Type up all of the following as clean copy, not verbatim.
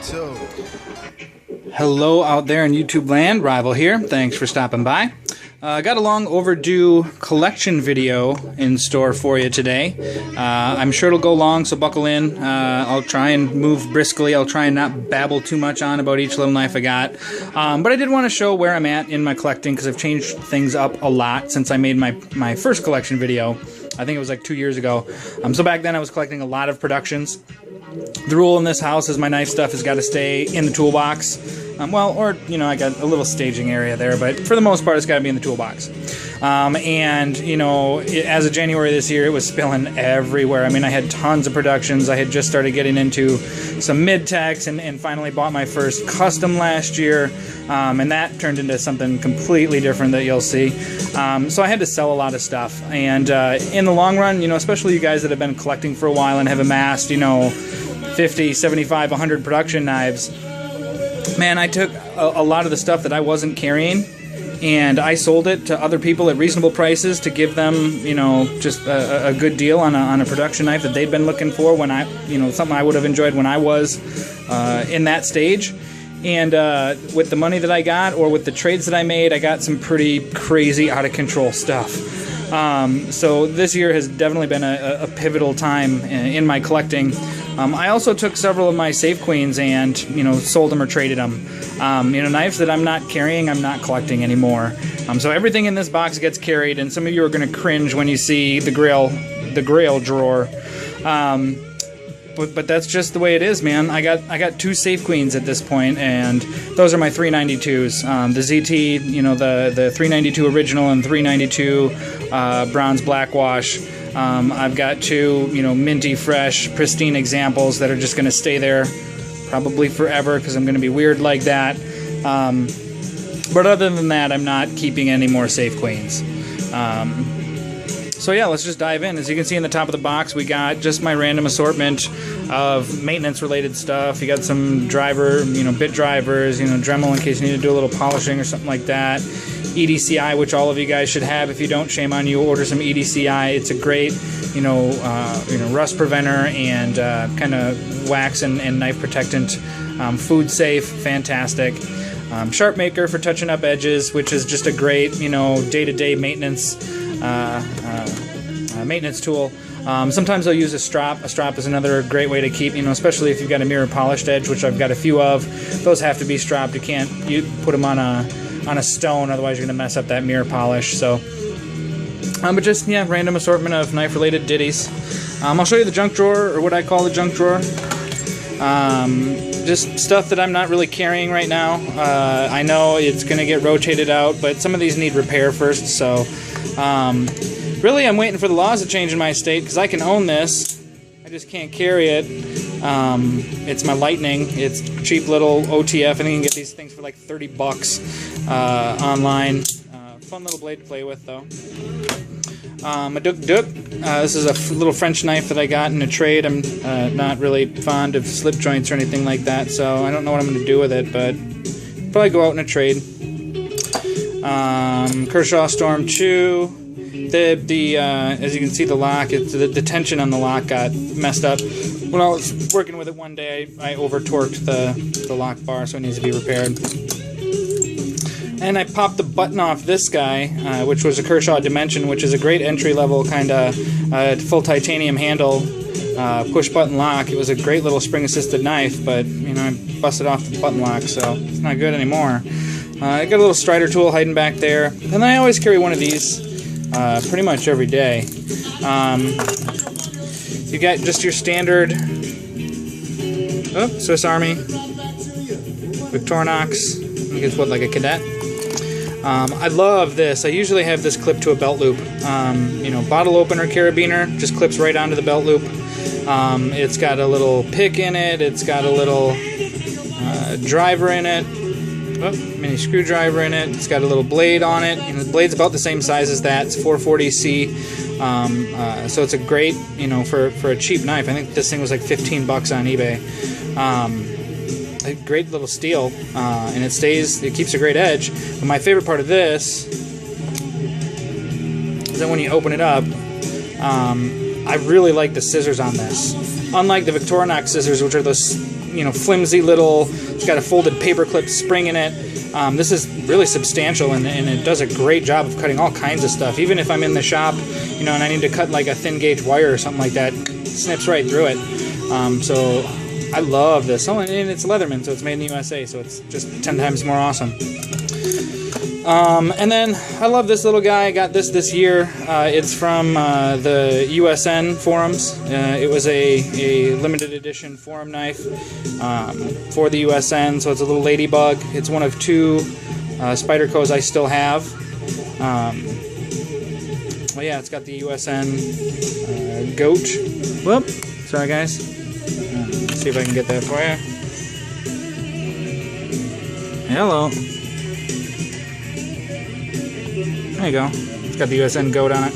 too. Hello out there in YouTube land, Rival here. Thanks for stopping by. Got a long overdue collection video in store for you today. I'm sure it'll go long, so buckle in. I'll try and move briskly. I'll try and not babble too much on about each little knife I got. But I did want to show where I'm at in my collecting because I've changed things up a lot since I made my first collection video. I think it was like 2 years ago. So back then I was collecting a lot of productions. The rule in this house is my knife stuff has got to stay in the toolbox. I got a little staging area there, but for the most part, it's got to be in the toolbox. As of January this year, it was spilling everywhere. I mean, I had tons of productions. I had just started getting into some mid-techs and finally bought my first custom last year, and that turned into something completely different that you'll see. So I had to sell a lot of stuff, and in the long run, especially you guys that have been collecting for a while and have amassed, 50, 75, 100 production knives, man, I took a lot of the stuff that I wasn't carrying and I sold it to other people at reasonable prices to give them, just a good deal on a production knife that they'd been looking for when something I would have enjoyed when I was in that stage. And with the money that I got, or with the trades that I made, I got some pretty crazy, out of control stuff. So this year has definitely been a pivotal time in my collecting. I also took several of my Safe Queens and, sold them or traded them. Knives that I'm not carrying, I'm not collecting anymore. So everything in this box gets carried, and some of you are going to cringe when you see the grail drawer. But that's just the way it is, man. I got 2 Safe Queens at this point, and those are my 392s. The ZT, the 392 original and 392 bronze blackwash. I've got 2, minty fresh, pristine examples that are just going to stay there probably forever because I'm going to be weird like that. But other than that, I'm not keeping any more Safe Queens. So yeah, let's just dive in. As you can see in the top of the box, we got just my random assortment of maintenance-related stuff. You got some driver, bit drivers, Dremel in case you need to do a little polishing or something like that. EDCI, which all of you guys should have. If you don't, shame on you. Order some EDCI. It's a great, rust preventer and kind of wax and knife protectant. Food safe, fantastic. Sharp maker for touching up edges, which is just a great, day-to-day maintenance tool. Sometimes I'll use a strop. A strop is another great way to keep, especially if you've got a mirror polished edge, which I've got a few of. Those have to be stropped. You put them on a stone, otherwise you're going to mess up that mirror polish. So, random assortment of knife-related ditties. I'll show you the junk drawer, or what I call the junk drawer. Just stuff that I'm not really carrying right now. I know it's going to get rotated out, but some of these need repair first, so really I'm waiting for the laws to change in my state, because I can own this, I just can't carry it. It's my Lightning. It's cheap little OTF. I think you can get these things for like 30 bucks online. Fun little blade to play with, though. A Duk Duk. This is a little French knife that I got in a trade. I'm not really fond of slip joints or anything like that, so I don't know what I'm going to do with it, but probably go out in a trade. Kershaw Storm 2. As you can see, the lock, the tension on the lock got messed up. When I was working with it one day, I over-torqued the lock bar, so it needs to be repaired. And I popped the button off this guy, which was a Kershaw Dimension, which is a great entry-level kind of full titanium handle push-button lock. It was a great little spring-assisted knife, but I busted off the button lock, so it's not good anymore. I got a little Strider tool hiding back there, and I always carry one of these pretty much every day. You got just your standard Swiss Army Victorinox. I think it's like a cadet. I love this. I usually have this clipped to a belt loop. Bottle opener carabiner just clips right onto the belt loop. It's got a little pick in it. It's got a little driver in it. Mini screwdriver in it. It's got a little blade on it. The blade's about the same size as that. It's 440C. So it's a great, for a cheap knife. I think this thing was like 15 bucks on eBay. A great little steel, and it keeps a great edge. But my favorite part of this is that when you open it up, I really like the scissors on this. Unlike the Victorinox scissors, which are those flimsy little, it's got a folded paperclip spring in it. This is really substantial, and it does a great job of cutting all kinds of stuff. Even if I'm in the shop, and I need to cut like a thin gauge wire or something like that, it snips right through it. So I love this. Oh, and it's Leatherman, so it's made in the USA, so it's just 10 times more awesome. And then I love this little guy. I got this year. It's from the USN forums. It was a limited edition forum knife for the USN, so it's a little ladybug. It's one of 2 Spydercos I still have. Well, yeah, it's got the USN goat. Whoop, sorry guys. Let's see if I can get that for you. Hello. There you go. It's got the USN goat on it.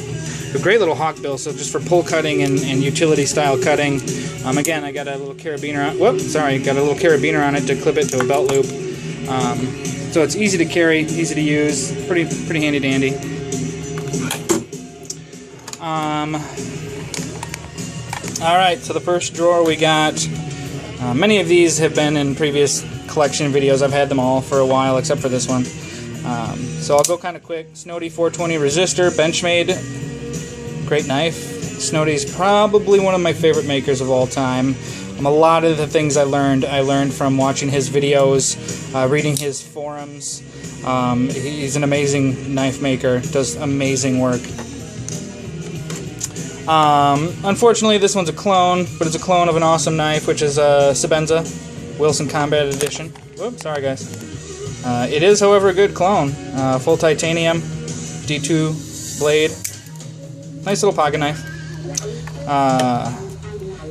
A great little hawk bill, so just for pull cutting and utility style cutting. Again, I got a little carabiner on. Whoop, sorry, got a little carabiner on it to clip it to a belt loop. So it's easy to carry, easy to use, pretty handy dandy. All right, so the first drawer we got. Many of these have been in previous collection videos. I've had them all for a while, except for this one. So I'll go kind of quick. Snody 420 resistor, Benchmade, great knife. Snody's probably one of my favorite makers of all time. A lot of the things I learned from watching his videos, reading his forums. He's an amazing knife maker, does amazing work. Unfortunately, this one's a clone, but it's a clone of an awesome knife, which is a Sebenza Wilson Combat Edition. Whoops, sorry guys. It is, however, a good clone. Full titanium, D2 blade. Nice little pocket knife.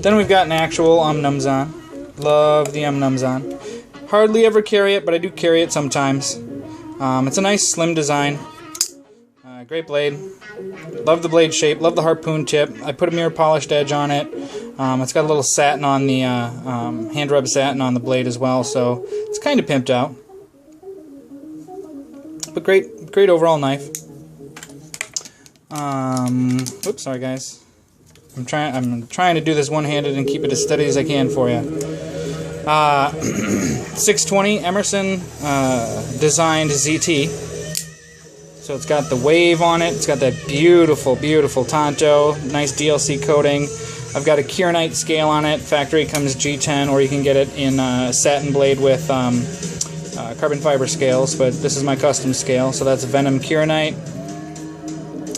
Then we've got an actual Numzon. Love the Numzon. Hardly ever carry it, but I do carry it sometimes. It's a nice slim design. Great blade. Love the blade shape. Love the harpoon tip. I put a mirror polished edge on it. It's got a little satin on the hand rub satin on the blade as well, so it's kind of pimped out. But great overall knife. Oops, sorry guys. I'm trying to do this one-handed and keep it as steady as I can for you. 620 Emerson designed ZT. So it's got the wave on it. It's got that beautiful, beautiful Tonto. Nice DLC coating. I've got a Kieranite scale on it. Factory comes G10, or you can get it in satin blade with carbon fiber scales, but this is my custom scale, so that's Venom Kieranite.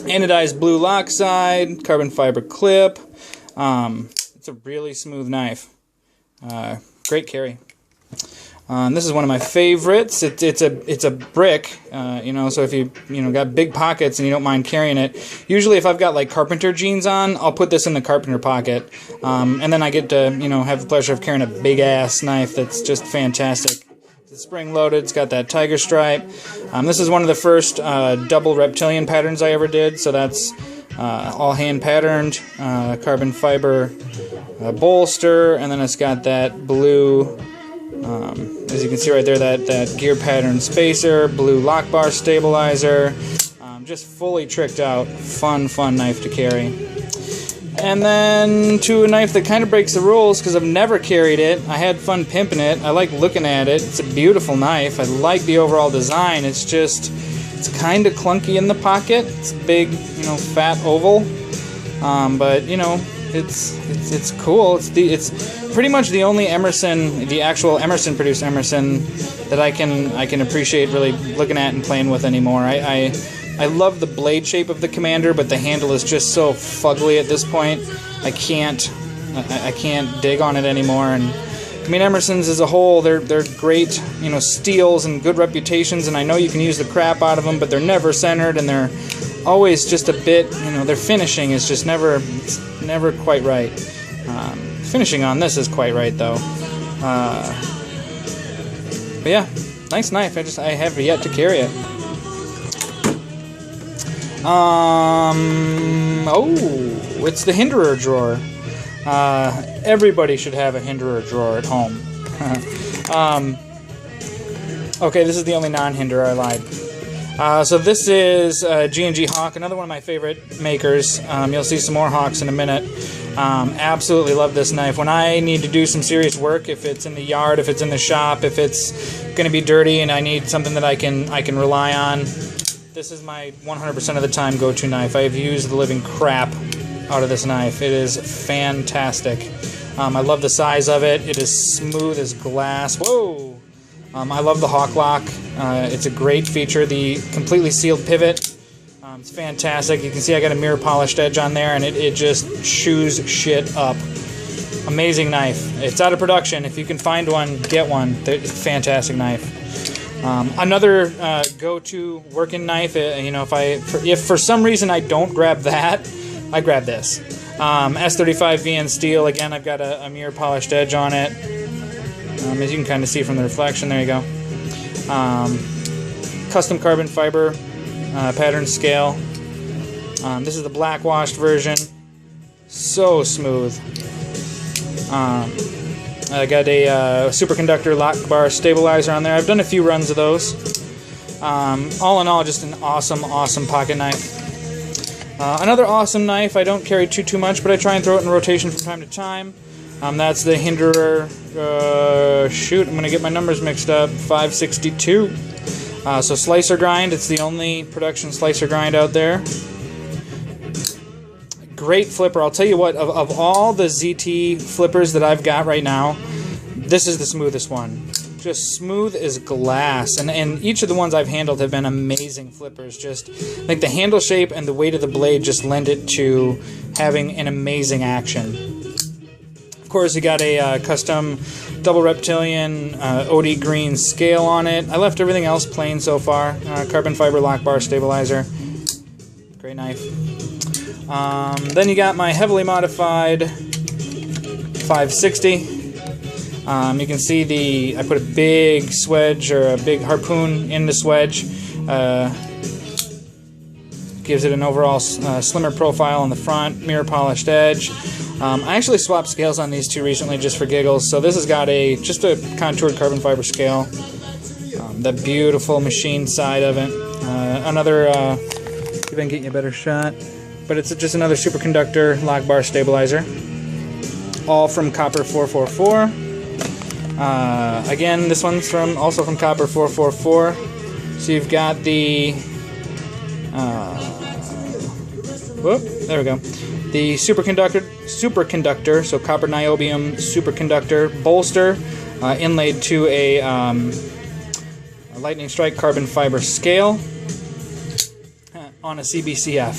Anodized blue Lockside, carbon fiber clip. It's a really smooth knife. Great carry. This is one of my favorites. It's a brick, so if you got big pockets and you don't mind carrying it. Usually if I've got like carpenter jeans on, I'll put this in the carpenter pocket. And then I get to, have the pleasure of carrying a big ass knife that's just fantastic. It's spring loaded, it's got that tiger stripe. This is one of the first double reptilian patterns I ever did, so that's all hand patterned, carbon fiber bolster, and then it's got that blue, as you can see right there, that gear pattern spacer, blue lock bar stabilizer, just fully tricked out, fun knife to carry. And then to a knife that kind of breaks the rules because I've never carried it. I had fun pimping it. I like looking at it. It's a beautiful knife. I like the overall design. It's kind of clunky in the pocket. It's big, fat oval. But it's cool. It's pretty much the only Emerson, the actual Emerson produced Emerson that I can appreciate really looking at and playing with anymore. I love the blade shape of the Commander, but the handle is just so fugly at this point. I can't dig on it anymore. And I mean, Emerson's as a whole, they're great, steels and good reputations, and I know you can use the crap out of them, but they're never centered, and they're always just a bit, their finishing is just never quite right. Finishing on this is quite right though. But yeah, nice knife. I have yet to carry it. It's the Hinderer drawer. Everybody should have a Hinderer drawer at home. Okay, this is the only non-Hinderer, I lied. So this is G&G Hawk, another one of my favorite makers. You'll see some more Hawks in a minute. Absolutely love this knife. When I need to do some serious work, if it's in the yard, if it's in the shop, if it's going to be dirty and I need something that I can rely on, this is my 100% of the time go-to knife. I have used the living crap out of this knife. It is fantastic. I love the size of it. It is smooth as glass. Whoa! I love the Hawk lock. It's a great feature. The completely sealed pivot. It's fantastic. You can see I got a mirror polished edge on there, and it just chews shit up. Amazing knife. It's out of production. If you can find one, get one. It's a fantastic knife. Another go-to working knife. You know, if for some reason I don't grab that, I grab this. S35 VN steel. Again, I've got a mirror polished edge on it. As you can kind of see from the reflection, there you go. Custom carbon fiber pattern scale. This is the black washed version. So smooth. I got a superconductor lock bar stabilizer on there. I've done a few runs of those. All in all, just an awesome pocket knife. Another awesome knife. I don't carry too much, but I try and throw it in rotation from time to time. That's the Hinderer, shoot, I'm going to get my numbers mixed up, 562. So slicer grind, it's the only production slicer grind out there. Great flipper. I'll tell you what, of all the ZT flippers that I've got right now, this is the smoothest one. Just smooth as glass. And each of the ones I've handled have been amazing flippers. Just like the handle shape and the weight of the blade just lend it to having an amazing action. Of course, you got a custom double reptilian OD green scale on it. I left everything else plain so far. Carbon fiber lock bar stabilizer. Great knife. Then you got my heavily modified 560. You can see I put a big swedge or a big harpoon in the swedge. Gives it an overall slimmer profile on the front, mirror polished edge. I actually swapped scales on these two recently just for giggles. So this has got just a contoured carbon fiber scale. The beautiful machine side of it. Another, see if I can get you a better shot. But it's just another superconductor lock bar stabilizer. All from copper 444. Again, this one's also from copper 444. So you've got the there we go. The superconductor, so copper niobium superconductor bolster, inlaid to a lightning strike carbon fiber scale on a CBCF.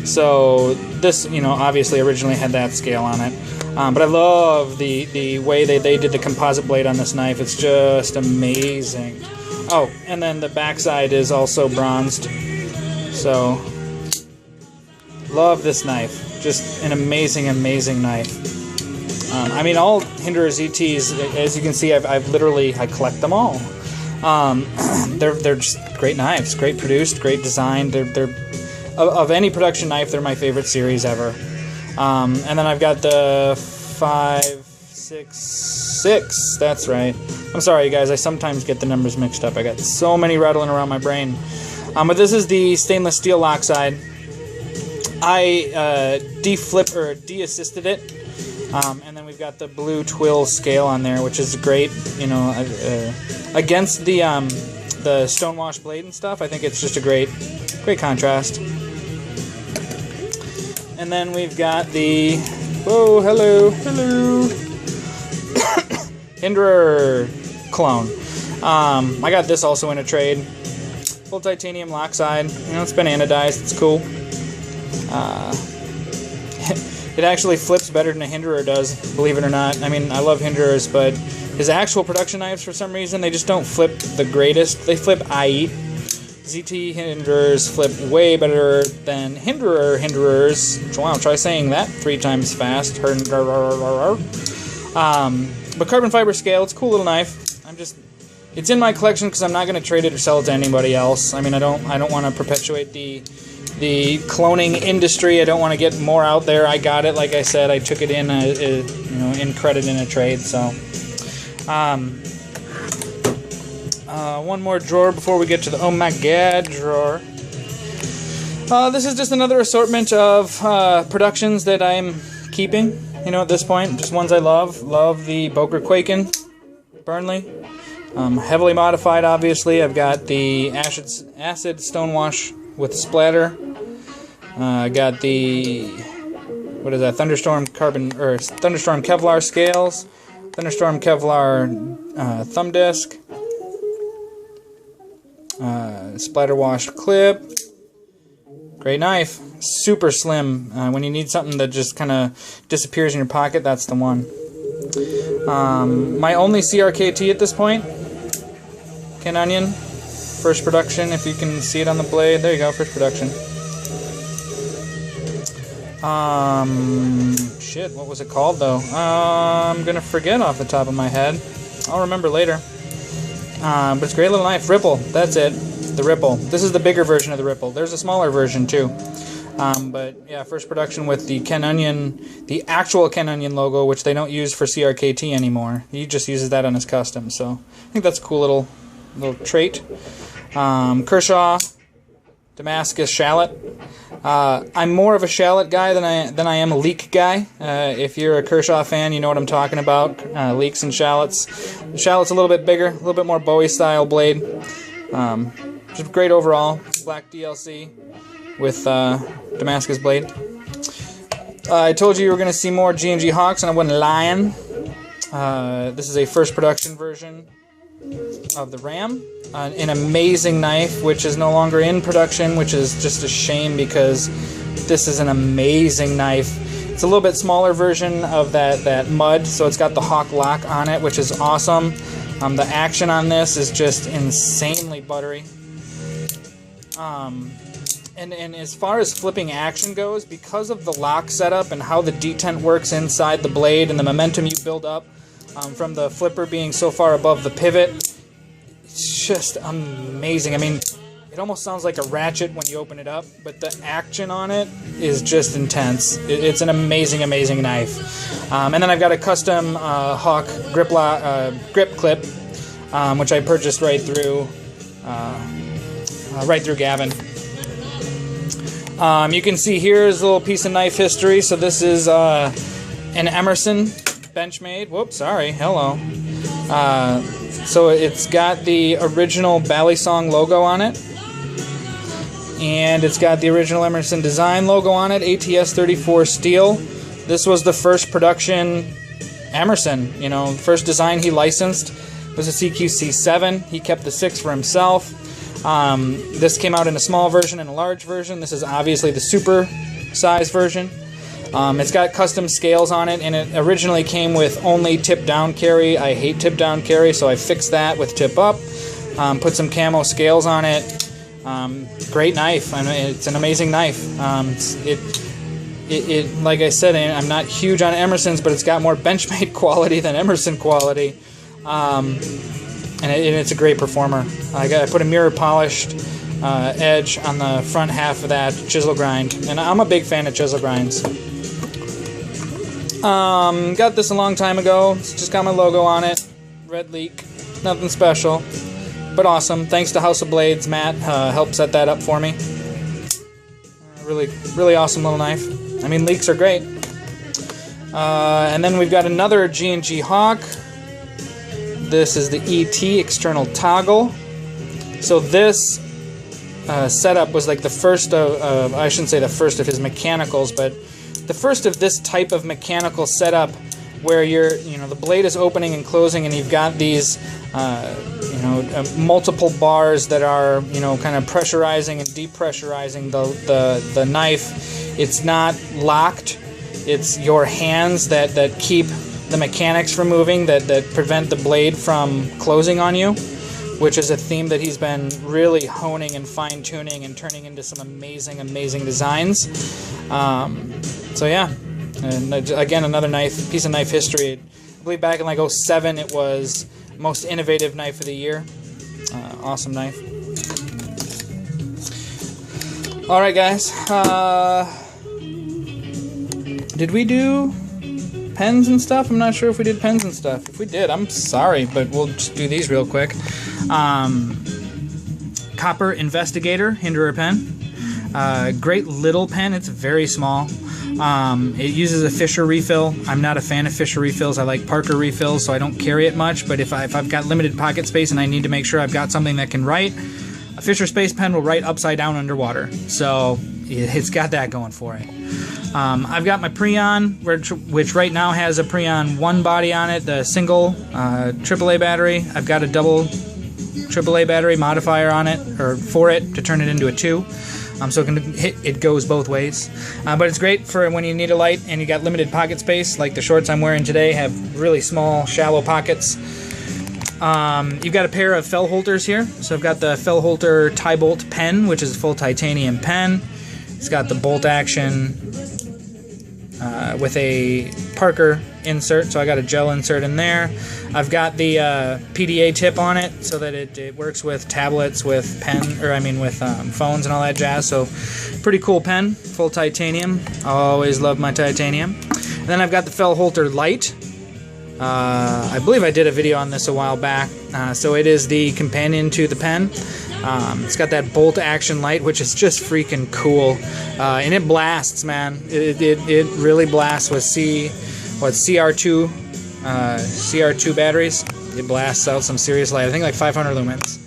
So this, obviously originally had that scale on it. But I love the way they did the composite blade on this knife. It's just amazing. Oh, and then the backside is also bronzed. So, love this knife. Just an amazing knife. I mean, all Hinderer ZTs, as you can see, I collect them all. They're just great knives, great produced, great designed. They're of any production knife, they're my favorite series ever. And then I've got the 566. That's right. I'm sorry, you guys. I sometimes get the numbers mixed up. I got so many rattling around my brain. But this is the stainless steel lock side. I de-assisted it. And then we've got the blue twill scale on there, which is great. Against the stonewash blade and stuff. I think it's just a great contrast. And then we've got the hello Hinderer clone. I got this also in a trade. Full titanium lock side. It's been anodized. It's cool. It actually flips better than a Hinderer does, believe it or not. I mean, I love Hinderers, but his actual production knives, for some reason, they just don't flip the greatest. They flip IE. ZT Hinderers flip way better than Hinderers. Wow, try saying that 3 times fast. But carbon fiber scale, it's a cool little knife. It's in my collection because I'm not going to trade it or sell it to anybody else. I mean, I don't want to perpetuate the cloning industry. I don't want to get more out there. I got it, like I said. I took it in, in credit in a trade. So, One more drawer before we get to the oh my god drawer. This is just another assortment of productions that I'm keeping, you know, at this point. Just ones I love. Love the Boker Quaken Burnley. Heavily modified, obviously. I've got the acid stonewash with splatter. I got the, what is that, Thunderstorm Kevlar scales. Thunderstorm Kevlar thumb disc. Splatter washed clip. Great knife. Super slim. When you need something that just kind of disappears in your pocket, that's the one. My only CRKT at this point. Ken Onion. First production, if you can see it on the blade. There you go, first production. Shit, what was it called though? I'm gonna forget off the top of my head. I'll remember later. But it's a great little knife. Ripple, that's it. The Ripple. This is the bigger version of the Ripple. There's a smaller version too. But yeah, first production with the Ken Onion, the actual Ken Onion logo, which they don't use for CRKT anymore. He just uses that on his custom. So I think that's a cool little trait. Kershaw, Damascus shallot. I'm more of a shallot guy than I am a leek guy. If you're a Kershaw fan, you know what I'm talking about. Leeks and shallots. The shallot's a little bit bigger, a little bit more Bowie style blade. Just great overall. Black DLC with Damascus blade. I told you were going to see more G&G Hawks, and I wasn't lying. This is a first production version of the Ram. An amazing knife, which is no longer in production, which is just a shame because this is an amazing knife. It's a little bit smaller version of that mud, so it's got the Hawk lock on it, which is awesome. The action on this is just insanely buttery. And as far as flipping action goes, because of the lock setup and how the detent works inside the blade and the momentum you build up from the flipper being so far above the pivot, it's just amazing. I mean, it almost sounds like a ratchet when you open it up, but the action on it is just intense. It's an amazing, amazing knife. And then I've got a custom Hawk grip clip, which I purchased right through Gavin. You can see here is a little piece of knife history. So this is an Emerson Benchmade. Whoops, sorry. Hello. So it's got the original Ballysong logo on it. And it's got the original Emerson design logo on it, ATS 34 steel. This was the first production Emerson, you know, first design he licensed was a CQC7. He kept the 6 for himself. This came out in a small version and a large version. This is obviously the super size version. It's got custom scales on it, and it originally came with only tip down carry. I hate tip down carry, so I fixed that with tip up. Put some camo scales on it. Great knife. I mean, it's an amazing knife. Like I said, I'm not huge on Emerson's, but it's got more Benchmade quality than Emerson quality. And it's a great performer. I put a mirror polished edge on the front half of that chisel grind, and I'm a big fan of chisel grinds. Got this a long time ago. It's just got my logo on it. Red leak. Nothing special, but awesome. Thanks to House of Blades, Matt helped set that up for me. Really awesome little knife. I mean, leaks are great. And then we've got another G&G Hawk. This is the ET external toggle. So this setup was like the first of, I shouldn't say the first of his mechanicals, but the first of this type of mechanical setup where the blade is opening and closing, and you've got these, multiple bars that are, kind of pressurizing and depressurizing the knife. It's not locked. It's your hands that keep the mechanics from moving, that prevent the blade from closing on you, which is a theme that he's been really honing and fine-tuning and turning into some amazing, amazing designs. So yeah, and again, another piece of knife history. I believe back in like 07 it was most innovative knife of the year. Awesome knife. Alright guys, did we do pens and stuff? I'm not sure if we did pens and stuff. If we did, I'm sorry, but we'll just do these real quick. Copper Investigator Hinderer pen. Great little pen. It's very small. It uses a Fisher refill. I'm not a fan of Fisher refills. I like Parker refills, so I don't carry it much. But if I've got limited pocket space and I need to make sure I've got something that can write, a Fisher Space pen will write upside down underwater. So it's got that going for it. I've got my Preon, which right now has a Preon 1 body on it, the single AAA battery. I've got a double AAA battery modifier on it, or for it, to turn it into a 2. So it goes both ways. But it's great for when you need a light and you got limited pocket space, like the shorts I'm wearing today have really small, shallow pockets. You've got a pair of Fellholters here. So I've got the Fellholter Tie-Bolt pen, which is a full titanium pen. It's got the bolt action with a Parker insert, so I got a gel insert in there. I've got the PDA tip on it so that it works with tablets, with phones and all that jazz. So pretty cool pen, full titanium. Always love my titanium. And then I've got the Fellholter Light. I believe I did a video on this a while back. So it is the companion to the pen. It's got that bolt action light, which is just freaking cool, and it blasts, man. It really blasts with CR2 batteries. It blasts out some serious light. I think like 500 lumens,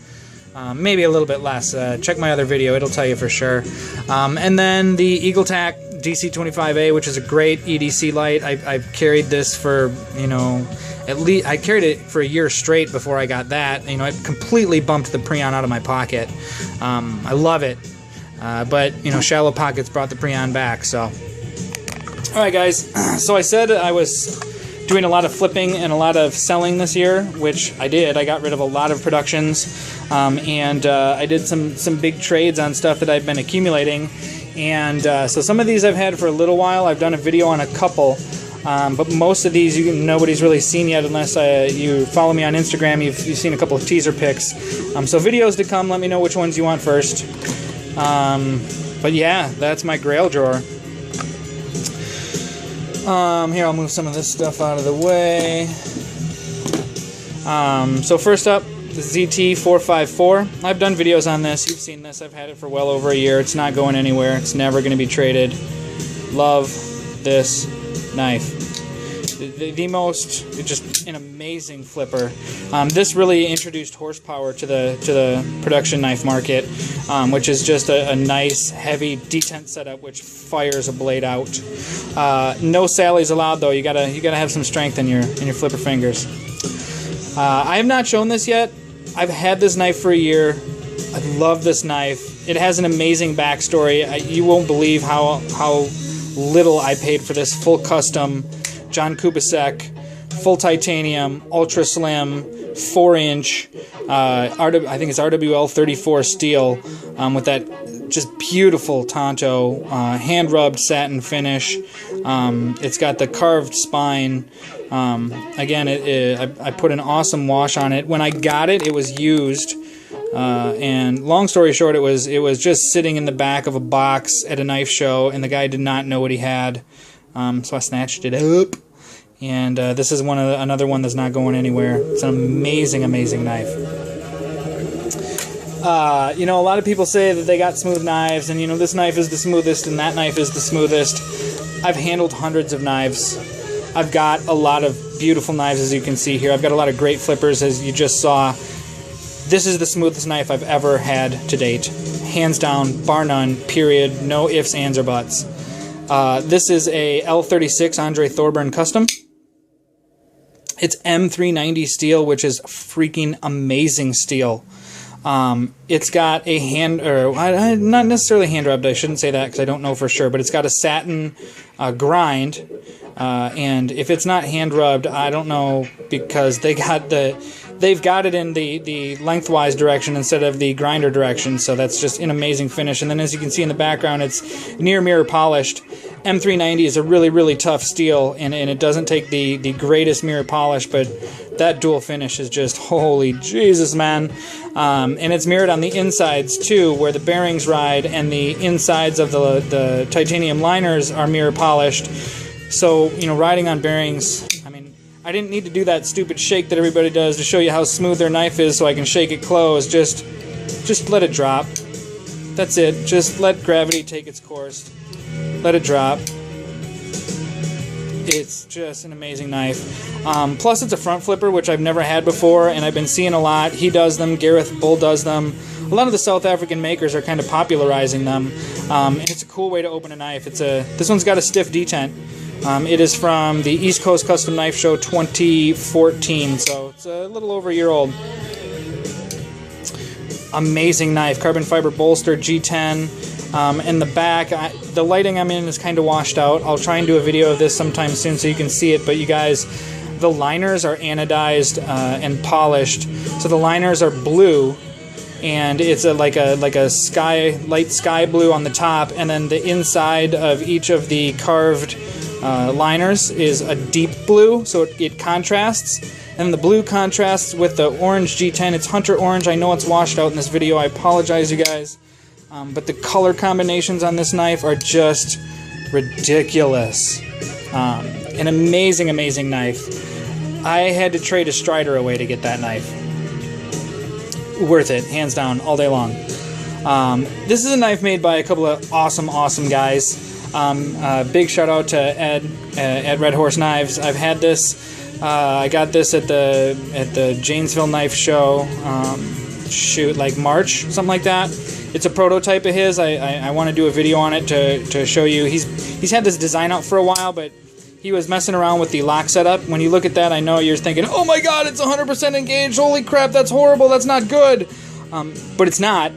maybe a little bit less. Check my other video; it'll tell you for sure. And then the EagleTac DC25A, which is a great EDC light. I've carried this for, at least I carried it for a year straight before I got that. It completely bumped the Preon out of my pocket. I love it, but shallow pockets brought the Preon back. So, all right, guys. So I said I was doing a lot of flipping and a lot of selling this year, which I did. I got rid of a lot of productions, and I did some big trades on stuff that I've been accumulating. And so some of these I've had for a little while. I've done a video on a couple, but most of these nobody's really seen yet unless you follow me on Instagram. You've seen a couple of teaser pics. So videos to come. Let me know which ones you want first. But yeah, that's my grail drawer. Here, I'll move some of this stuff out of the way. So first up, the ZT454. I've done videos on this. You've seen this. I've had it for well over a year. It's not going anywhere. It's never going to be traded. Love this knife. Just an amazing flipper. This really introduced horsepower to the production knife market, which is just a nice, heavy detent setup which fires a blade out. No sallies allowed though. You gotta have some strength in your flipper fingers. I have not shown this yet. I've had this knife for a year. I love this knife. It has an amazing backstory. You won't believe how little I paid for this full custom John Kubasek, full titanium, ultra slim, 4-inch, I think it's RWL 34 steel, with that just beautiful Tonto, hand-rubbed satin finish. It's got the carved spine. Again, I put an awesome wash on it. When I got it, it was used. And long story short, it was just sitting in the back of a box at a knife show, and the guy did not know what he had. So I snatched it up, and this is another one that's not going anywhere. It's an amazing, amazing knife. A lot of people say that they got smooth knives, and this knife is the smoothest, and that knife is the smoothest. I've handled hundreds of knives. I've got a lot of beautiful knives, as you can see here. I've got a lot of great flippers, as you just saw. This is the smoothest knife I've ever had to date. Hands down, bar none, period, no ifs, ands, or buts. This is a L36 Andre Thorburn Custom. It's M390 steel, which is freaking amazing steel. It's got a not necessarily hand rubbed, I shouldn't say that because I don't know for sure, but it's got a satin grind, and if it's not hand rubbed, I don't know, because they've got it in the lengthwise direction instead of the grinder direction, so that's just an amazing finish. And then as you can see in the background, it's near mirror polished. M390 is a really, really tough steel, and it doesn't take the greatest mirror polish, but that dual finish is just, holy Jesus, man. And it's mirrored on the insides too, where the bearings ride, and the insides of the titanium liners are mirror polished. So, you know, riding on bearings, I mean, I didn't need to do that stupid shake that everybody does to show you how smooth their knife is so I can shake it closed. Just let it drop. That's it. Just let gravity take its course. Let it drop. It's just an amazing knife. Plus, it's a front flipper, which I've never had before, and I've been seeing a lot. He does them. Gareth Bull does them. A lot of the South African makers are kind of popularizing them, and it's a cool way to open a knife. This one's got a stiff detent. It is from the East Coast Custom Knife Show 2014, so it's a little over a year old. Amazing knife. Carbon fiber bolster, G10. In the back, the lighting I'm in is kind of washed out. I'll try and do a video of this sometime soon so you can see it, but you guys, the liners are anodized and polished. So the liners are blue, and it's like a light sky blue on the top, and then the inside of each of the carved liners is a deep blue, so it contrasts, and the blue contrasts with the orange G10. It's hunter orange. I know it's washed out in this video. I apologize, you guys, but the color combinations on this knife are just ridiculous. An amazing, amazing knife. I had to trade a Strider away to get that knife. Worth it, hands down, all day long. This is a knife made by a couple of awesome guys. Big shout out to Ed Red Horse Knives. I've had this. I got this at the Janesville Knife Show. Shoot, like March, something like that. It's a prototype of his. I want to do a video on it to show you. He's had this design out for a while, but he was messing around with the lock setup. When you look at that, I know you're thinking, oh my god, it's 100% engaged, holy crap, that's horrible, that's not good. But it's not,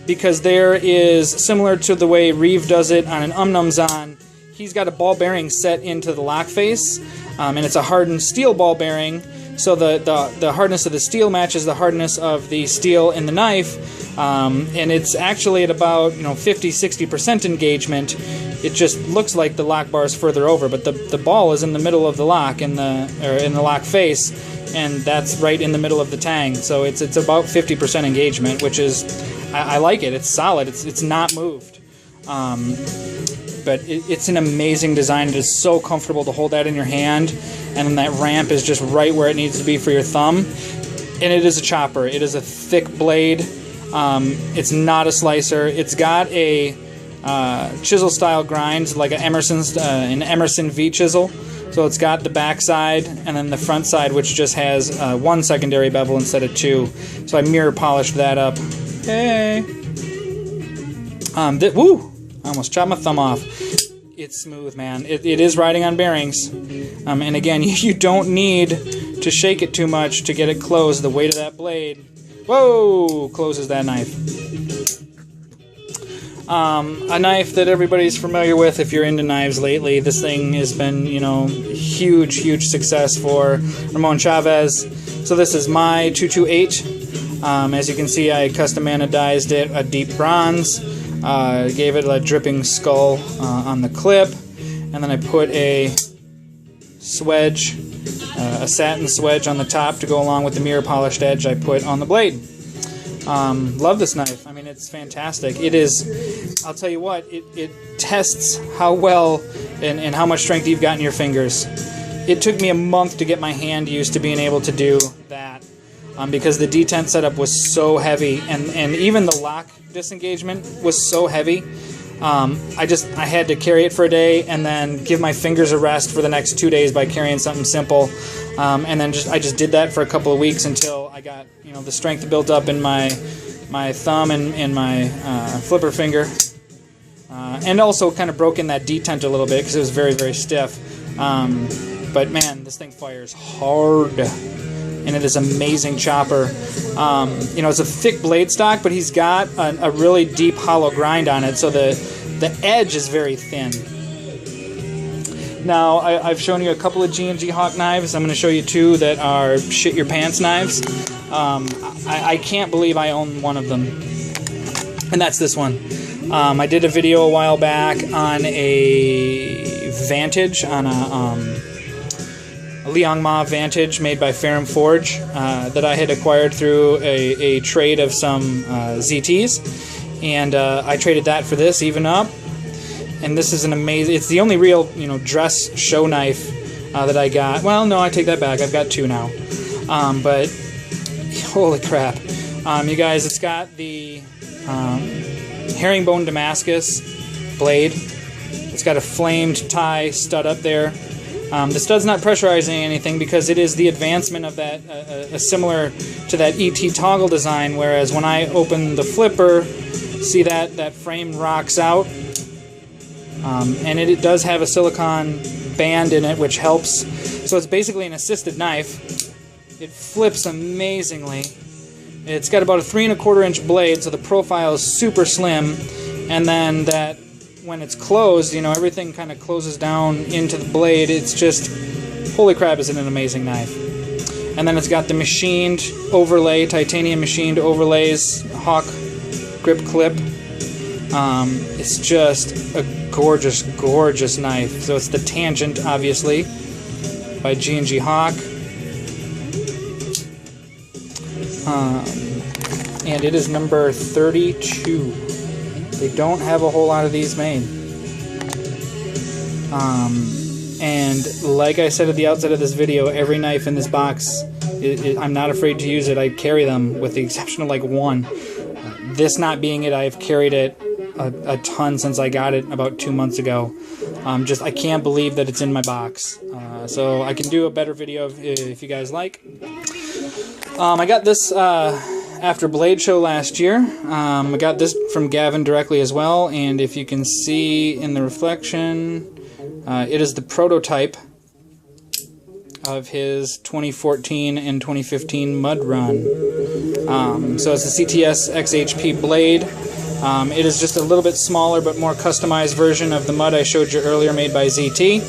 because there is, similar to the way Reeve does it on an Umnumzon, he's got a ball bearing set into the lock face, and it's a hardened steel ball bearing, so the hardness of the steel matches the hardness of the steel in the knife, and it's actually at about 50-60% engagement. It just looks like the lock bar is further over, but the ball is in the middle of the lock, in the lock face, and that's right in the middle of the tang. So it's about 50% engagement, which is, I like it. It's solid. It's not moved. But it's an amazing design. It is so comfortable to hold that in your hand, and then that ramp is just right where it needs to be for your thumb. And it is a chopper. It is a thick blade. It's not a slicer. It's got a chisel style grind, like an Emerson V chisel. So it's got the back side and then the front side, which just has one secondary bevel instead of two. So I mirror polished that up. Hey. Woo! I almost chopped my thumb off. It's smooth, man. It is riding on bearings. And again, you don't need to shake it too much to get it closed. The weight of that blade, whoa, closes that knife. A knife that everybody's familiar with if you're into knives lately. This thing has been, huge success for Ramon Chavez. So this is my 228. As you can see, I custom anodized it a deep bronze. Gave it a dripping skull on the clip, and then I put a swedge, a satin swedge on the top to go along with the mirror polished edge I put on the blade. Love this knife. I mean, it's fantastic. It is, I'll tell you what, it tests how well and how much strength you've got in your fingers. It took me a month to get my hand used to being able to do that, because the detent setup was so heavy, and even the lock disengagement was so heavy. I had to carry it for a day and then give my fingers a rest for the next 2 days by carrying something simple, and then I just did that for a couple of weeks until I got the strength built up in my thumb and my flipper finger, and also kind of broke in that detent a little bit because it was very stiff. But man, this thing fires hard. And it is an amazing chopper. It's a thick blade stock, but he's got a really deep hollow grind on it, so the edge is very thin. Now, I've shown you a couple of G&G Hawk knives. I'm going to show you two that are shit your pants knives. I can't believe I own one of them, and that's this one. I did a video a while back on a Vantage, on a Liang Ma Vantage made by Ferrum Forge that I had acquired through a trade of some ZTs, and I traded that for this, even up, And this is an amazing, it's the only real, you know, dress show knife that I got. Well, no, I take that back. I've got two now. But holy crap. You guys, it's got the herringbone Damascus blade. It's got a flamed tie stud up there. The stud's not pressurizing anything because it is the advancement of that, similar to that ET toggle design, whereas when I open the flipper, see that frame rocks out. And it does have a silicone band in it, which helps. So it's basically an assisted knife. It flips amazingly. It's got about a 3 1/4 inch blade, so the profile is super slim. And then that, when it's closed, you know, everything kind of closes down into the blade. It's just, holy crap, is it an amazing knife. And then it's got the machined overlay, titanium machined overlays, Hawk grip clip. It's just a gorgeous, gorgeous knife. So it's the Tangent, obviously, by G&G Hawk. And it is number 32. They don't have a whole lot of these made. And like I said at the outset of this video, every knife in this box, I'm not afraid to use it. I carry them with the exception of like one. This not being it, I've carried it a ton since I got it about 2 months ago. I can't believe that it's in my box. So I can do a better video if you guys like. I got this after Blade Show last year. I got this from Gavin directly as well, and if you can see in the reflection, it is the prototype of his 2014 and 2015 mud run. So it's a CTS XHP blade. It is just a little bit smaller but more customized version of the mud I showed you earlier, made by ZT.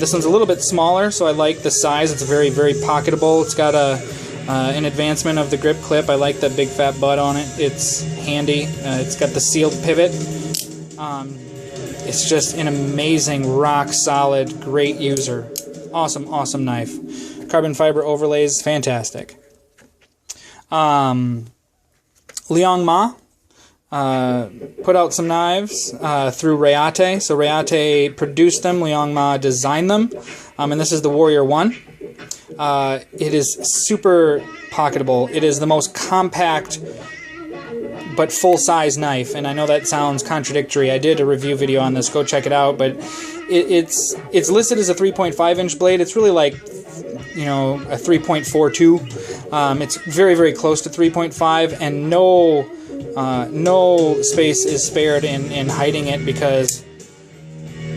This one's a little bit smaller, so I like the size. It's very, very pocketable. It's got an advancement of the grip clip. I like the big fat butt on it. It's handy. It's got the sealed pivot. It's just an amazing, rock solid, great user. Awesome, awesome knife. Carbon fiber overlays, fantastic. Liang Ma put out some knives through Reate. So Reate produced them, Liang Ma designed them, and this is the Warrior 1. It is super pocketable. It is the most compact but full-size knife, and I know that sounds contradictory. I did a review video on this. Go check it out. But it's listed as a 3.5-inch blade. It's really like, you know, a 3.42. It's very, very close to 3.5, and no space is spared in hiding it, because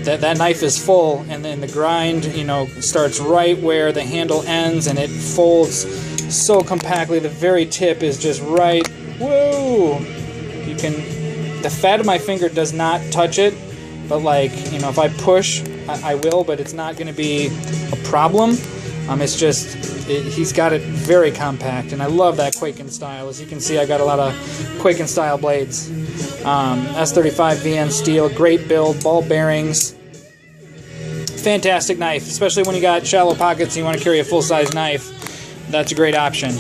that knife is full, and then the grind, you know, starts right where the handle ends, and it folds so compactly. The very tip is just right. Whoa! You can. The fat of my finger does not touch it, but like, you know, if I push, I will, but it's not going to be a problem. It's just, he's got it very compact, and I love that Quaken style. As you can see, I got a lot of Quaken style blades. S35 VN steel, great build, ball bearings. Fantastic knife, especially when you got shallow pockets and you want to carry a full-size knife. That's a great option.